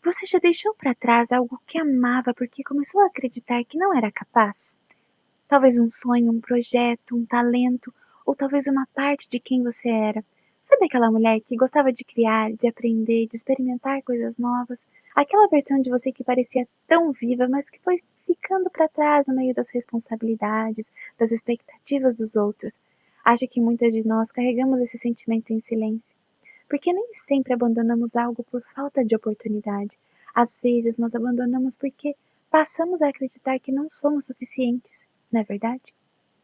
Você já deixou para trás algo que amava porque começou a acreditar que não era capaz? Talvez um sonho, um projeto, um talento, ou talvez uma parte de quem você era. Sabe aquela mulher que gostava de criar, de aprender, de experimentar coisas novas? Aquela versão de você que parecia tão viva, mas que foi ficando para trás no meio das responsabilidades, das expectativas dos outros. Acho que muitas de nós carregamos esse sentimento em silêncio, porque nem sempre abandonamos algo por falta de oportunidade. Às vezes nós abandonamos porque passamos a acreditar que não somos suficientes, não é verdade?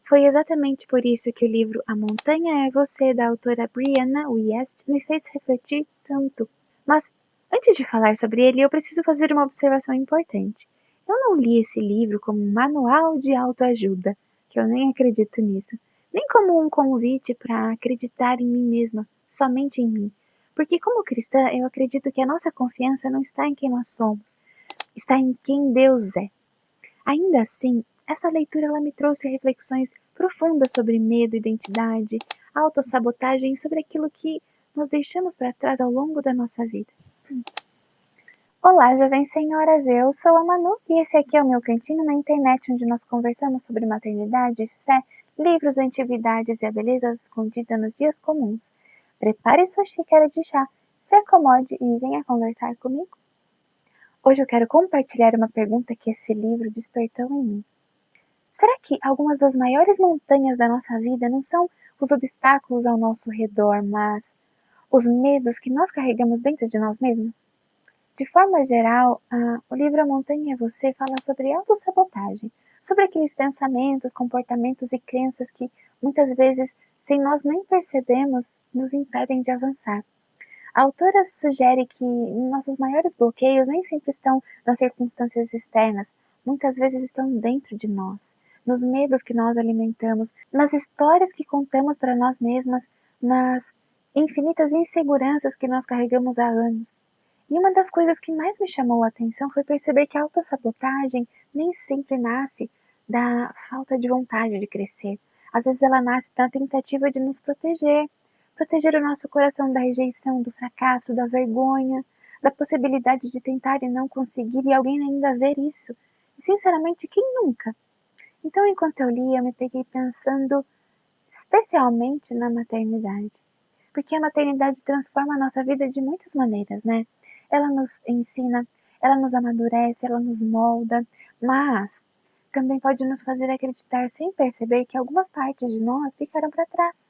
Foi exatamente por isso que o livro A Montanha é Você, da autora Brianna Wiest, me fez refletir tanto. Mas, antes de falar sobre ele, eu preciso fazer uma observação importante. Eu não li esse livro como um manual de autoajuda, que eu nem acredito nisso, nem como um convite para acreditar em mim mesma, somente em mim. Porque, como cristã, eu acredito que a nossa confiança não está em quem nós somos, está em quem Deus é. Ainda assim, essa leitura ela me trouxe reflexões profundas sobre medo, identidade, autossabotagem e sobre aquilo que nós deixamos para trás ao longo da nossa vida. Olá, jovens senhoras, eu sou a Manu e esse aqui é o meu cantinho na internet onde nós conversamos sobre maternidade, fé, livros, antiguidades e a beleza escondida nos dias comuns. Prepare sua xícara de chá, se acomode e venha conversar comigo. Hoje eu quero compartilhar uma pergunta que esse livro despertou em mim. Será que algumas das maiores montanhas da nossa vida não são os obstáculos ao nosso redor, mas os medos que nós carregamos dentro de nós mesmos? De forma geral, o livro A Montanha é Você fala sobre autossabotagem, sobre aqueles pensamentos, comportamentos e crenças que muitas vezes, sem nós nem percebermos, nos impedem de avançar. A autora sugere que nossos maiores bloqueios nem sempre estão nas circunstâncias externas, muitas vezes estão dentro de nós, nos medos que nós alimentamos, nas histórias que contamos para nós mesmas, nas infinitas inseguranças que nós carregamos há anos. E uma das coisas que mais me chamou a atenção foi perceber que a autossabotagem nem sempre nasce da falta de vontade de crescer. Às vezes ela nasce da tentativa de nos proteger, proteger o nosso coração da rejeição, do fracasso, da vergonha, da possibilidade de tentar e não conseguir e alguém ainda ver isso. E sinceramente, quem nunca? Então, enquanto eu lia, eu me peguei pensando especialmente na maternidade. Porque a maternidade transforma a nossa vida de muitas maneiras, né? Ela nos ensina, ela nos amadurece, ela nos molda, mas também pode nos fazer acreditar sem perceber que algumas partes de nós ficaram para trás.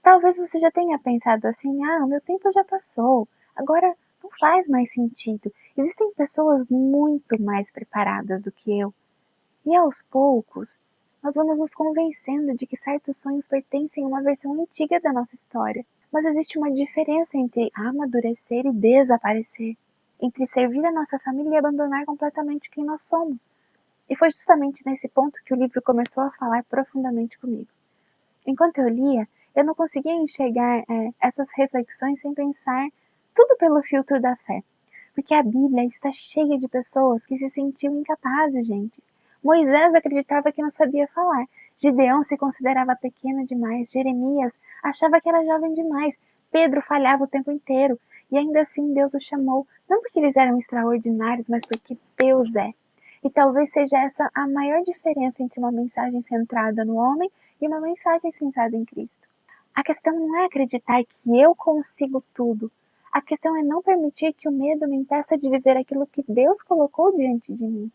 Talvez você já tenha pensado assim: ah, o meu tempo já passou, agora não faz mais sentido. Existem pessoas muito mais preparadas do que eu. E aos poucos, nós vamos nos convencendo de que certos sonhos pertencem a uma versão antiga da nossa história. Mas existe uma diferença entre amadurecer e desaparecer, entre servir a nossa família e abandonar completamente quem nós somos. E foi justamente nesse ponto que o livro começou a falar profundamente comigo. Enquanto eu lia, eu não conseguia enxergar essas reflexões sem pensar tudo pelo filtro da fé. Porque a Bíblia está cheia de pessoas que se sentiam incapazes, gente. Moisés acreditava que não sabia falar. Gideão se considerava pequeno demais. Jeremias achava que era jovem demais. Pedro falhava o tempo inteiro. E ainda assim Deus o chamou, não porque eles eram extraordinários, mas porque Deus é. E talvez seja essa a maior diferença entre uma mensagem centrada no homem e uma mensagem centrada em Cristo. A questão não é acreditar que eu consigo tudo. A questão é não permitir que o medo me impeça de viver aquilo que Deus colocou diante de mim.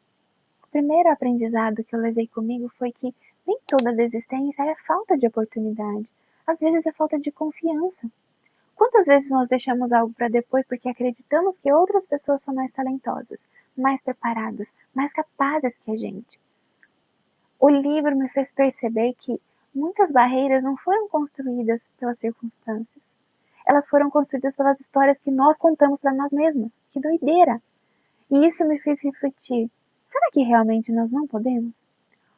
O primeiro aprendizado que eu levei comigo foi que nem toda desistência é falta de oportunidade. Às vezes é falta de confiança. Quantas vezes nós deixamos algo para depois porque acreditamos que outras pessoas são mais talentosas, mais preparadas, mais capazes que a gente? O livro me fez perceber que muitas barreiras não foram construídas pelas circunstâncias. Elas foram construídas pelas histórias que nós contamos para nós mesmas. Que doideira! E isso me fez refletir. Será que realmente nós não podemos?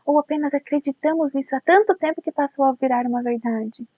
Ou apenas acreditamos nisso há tanto tempo que passou a virar uma verdade?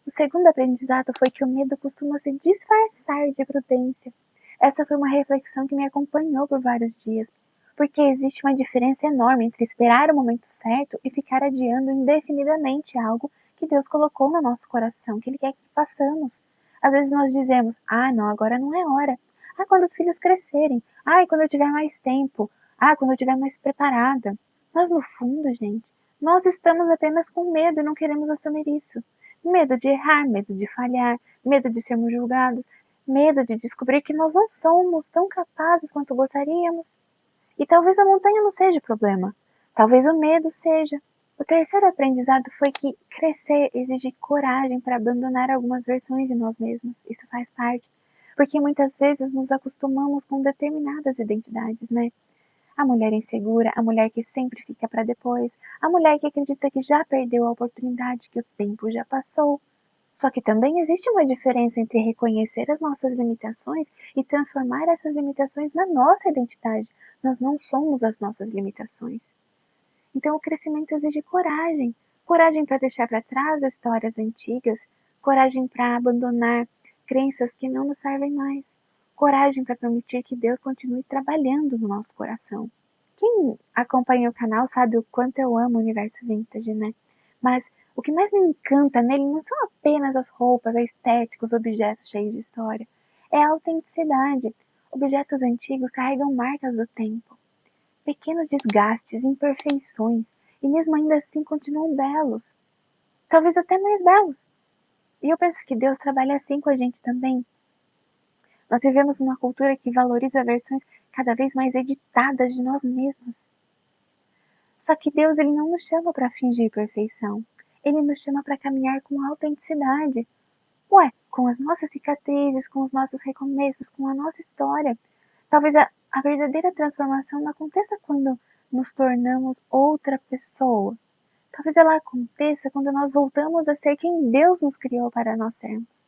O segundo aprendizado foi que o medo costuma se disfarçar de prudência. Essa foi uma reflexão que me acompanhou por vários dias, porque existe uma diferença enorme entre esperar o momento certo e ficar adiando indefinidamente algo que Deus colocou no nosso coração, que Ele quer que façamos. Às vezes nós dizemos: ah, não, agora não é hora. Ah, quando os filhos crescerem. Ah, quando eu tiver mais tempo. Ah, quando eu estiver mais preparada. Mas no fundo, gente, nós estamos apenas com medo e não queremos assumir isso. Medo de errar, medo de falhar, medo de sermos julgados, medo de descobrir que nós não somos tão capazes quanto gostaríamos. E talvez a montanha não seja o problema. Talvez o medo seja. O terceiro aprendizado foi que crescer exige coragem para abandonar algumas versões de nós mesmos. Isso faz parte. Porque muitas vezes nos acostumamos com determinadas identidades, né? A mulher insegura, a mulher que sempre fica para depois, a mulher que acredita que já perdeu a oportunidade, que o tempo já passou. Só que também existe uma diferença entre reconhecer as nossas limitações e transformar essas limitações na nossa identidade. Nós não somos as nossas limitações. Então o crescimento exige coragem. Coragem para deixar para trás histórias antigas, coragem para abandonar crenças que não nos servem mais, coragem para permitir que Deus continue trabalhando no nosso coração. Quem acompanha o canal sabe o quanto eu amo o universo vintage, né? Mas o que mais me encanta nele não são apenas as roupas, a estética, os objetos cheios de história. É a autenticidade. Objetos antigos carregam marcas do tempo, pequenos desgastes, imperfeições, e mesmo ainda assim continuam belos. Talvez até mais belos. E eu penso que Deus trabalha assim com a gente também. Nós vivemos numa cultura que valoriza versões cada vez mais editadas de nós mesmos. Só que Deus, ele não nos chama para fingir perfeição. Ele nos chama para caminhar com autenticidade. Ué, com as nossas cicatrizes, com os nossos recomeços, com a nossa história. Talvez a verdadeira transformação não aconteça quando nos tornamos outra pessoa. Talvez ela aconteça quando nós voltamos a ser quem Deus nos criou para nós sermos.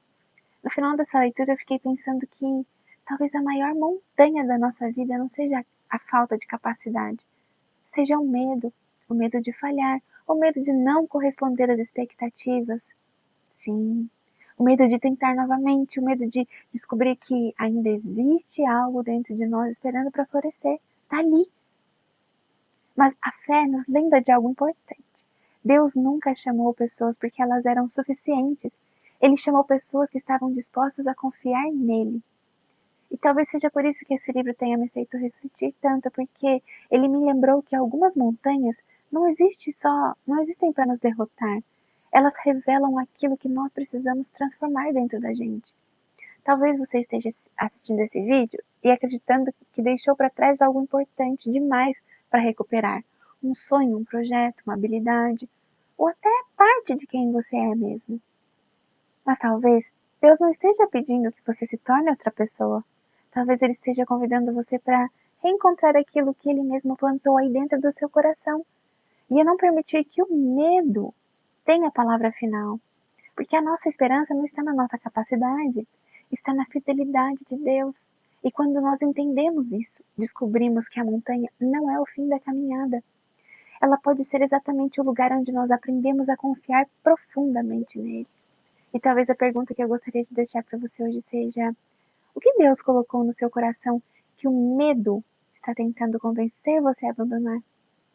No final dessa leitura, eu fiquei pensando que talvez a maior montanha da nossa vida não seja a falta de capacidade, seja o medo de falhar, o medo de não corresponder às expectativas. Sim, o medo de tentar novamente, o medo de descobrir que ainda existe algo dentro de nós esperando para florescer. Tá ali. Mas a fé nos lembra de algo importante. Deus nunca chamou pessoas porque elas eram suficientes. Ele chamou pessoas que estavam dispostas a confiar nele. E talvez seja por isso que esse livro tenha me feito refletir tanto, porque ele me lembrou que algumas montanhas não existem para nos derrotar. Elas revelam aquilo que nós precisamos transformar dentro da gente. Talvez você esteja assistindo esse vídeo e acreditando que deixou para trás algo importante demais para recuperar. Um sonho, um projeto, uma habilidade, ou até parte de quem você é mesmo. Mas talvez Deus não esteja pedindo que você se torne outra pessoa. Talvez Ele esteja convidando você para reencontrar aquilo que Ele mesmo plantou aí dentro do seu coração. E a não permitir que o medo tenha a palavra final. Porque a nossa esperança não está na nossa capacidade, está na fidelidade de Deus. E quando nós entendemos isso, descobrimos que a montanha não é o fim da caminhada. Ela pode ser exatamente o lugar onde nós aprendemos a confiar profundamente nele. E talvez a pergunta que eu gostaria de deixar para você hoje seja: o que Deus colocou no seu coração que o medo está tentando convencer você a abandonar?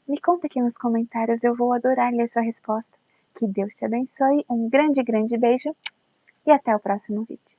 Me conta aqui nos comentários, eu vou adorar ler sua resposta. Que Deus te abençoe, um grande, grande beijo e até o próximo vídeo.